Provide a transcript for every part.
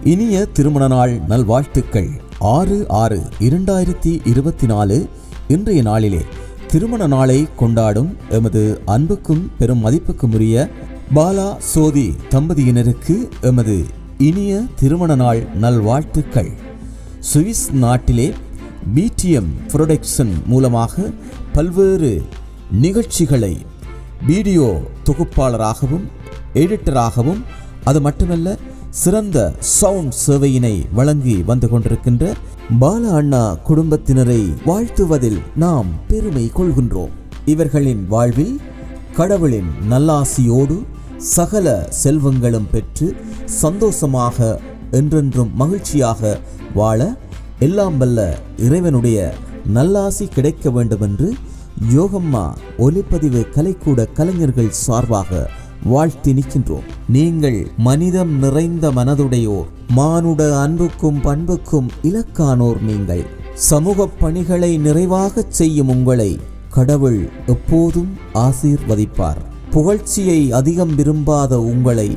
இனிய திருமண நாள் நல்வாழ்த்துக்கள். 6/6/2024 இன்றைய நாளிலே திருமண நாளை கொண்டாடும் எமது அன்புக்கும் பெரும் மதிப்புக்கும் உரிய பாலா சோதி தம்பதியினருக்கு எமது இனிய திருமண நாள் நல்வாழ்த்துக்கள். சுவிஸ் நாட்டிலே BTM புரொடக்ஷன் மூலமாக பல்வேறு நிகழ்ச்சிகளை வீடியோ தொகுப்பாளராகவும் எடிட்டராகவும் அது மட்டுமல்ல சிறந்த சவுண்ட் சேவையினை வழங்கி வந்து கொண்டிருக்கின்ற பாலா அண்ணா குடும்பத்தினரை வாழ்த்துவதில் நாம் பெருமை கொள்கின்றோம். இவர்களின் வாழ்வில் கடவுளின் நல்லாசியோடு சகல செல்வங்களும் பெற்று சந்தோஷமாக என்றென்றும் மகிழ்ச்சியாக வாழ எல்லாம் வல்ல இறைவனுடைய நல்லாசி கிடைக்க வேண்டும் என்று யோகம்மா ஒலிப்பதிவு கலைக்கூட கலைஞர்கள் சார்பாக வாழ்த்தி நிற்கின்றோம். நீங்கள் மனிதம் நிறைந்த மனதுடையோர், மானுட அன்புக்கும் பண்புக்கும் இலக்கானோர். நீங்கள் சமூக பணிகளை நிறைவாக செய்யும் உங்களை கடவுள் எப்போதும் ஆசீர்வதிப்பார். புகழ்ச்சியை அதிகம் விரும்பாத உங்களை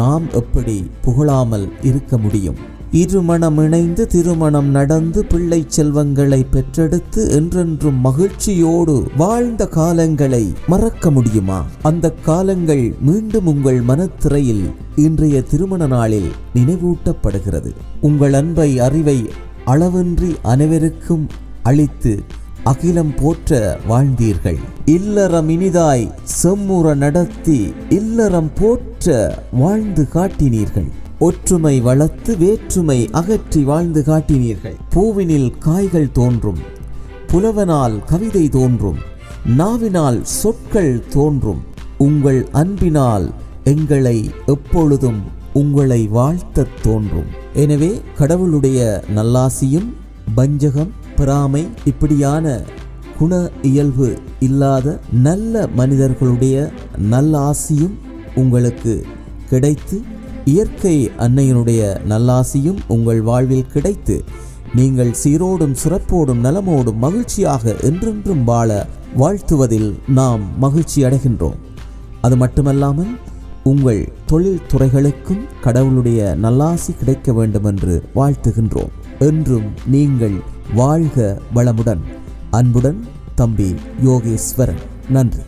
நாம் எப்படி புகழாமல் இருக்க முடியும்? இருமணம் இணைந்து திருமணம் நடந்து பிள்ளை செல்வங்களை பெற்றெடுத்து என்றென்றும் மகிழ்ச்சியோடு வாழ்ந்த காலங்களை மறக்க முடியுமா? அந்த காலங்கள் மீண்டும் உங்கள் மனத்திரையில் இன்றைய திருமண நாளில் நினைவூட்டப்படுகிறது. உங்கள் அன்பை அறிவை அளவின்றி அனைவருக்கும் அளித்து அகிலம் போற்ற வாழ்ந்தீர்கள். இல்லறம் இனிதாய் செம்முற நடத்தி இல்லறம் போற்ற வாழ்ந்து காட்டினீர்கள். ஒற்றுமை வளர்த்து வேற்றுமை அகற்றி வாழ்ந்து காட்டினீர்கள். பூவினில் காய்கள் தோன்றும், புலவனால் கவிதை தோன்றும், நாவினால் சொற்கள் தோன்றும். உங்கள் அன்பினால் எங்களை எப்பொழுதும் உங்களை வாழ்த்த தோன்றும். எனவே கடவுளுடைய நல்லாசியும் வஞ்சகம் பொறாமை இப்படியான குண இயல்பு இல்லாத நல்ல மனிதர்களுடைய நல்லாசியும் உங்களுக்கு கிடைத்து இயற்கை அன்னையினுடைய நல்லாசியும் உங்கள் வாழ்வில் கிடைத்து நீங்கள் சீரோடும் சிறப்போடும் நலமோடும் மகிழ்ச்சியாக என்றென்றும் வாழ வாழ்த்துவதில் நாம் மகிழ்ச்சி அடைகின்றோம். அது மட்டுமல்லாமல் உங்கள் தொழில் துறைகளுக்கும் கடவுளுடைய நல்லாசி கிடைக்க வேண்டும் என்று வாழ்த்துகின்றோம். என்றும் நீங்கள் வாழ்க வளமுடன். அன்புடன் தம்பி யோகேஸ்வரன். நன்றி.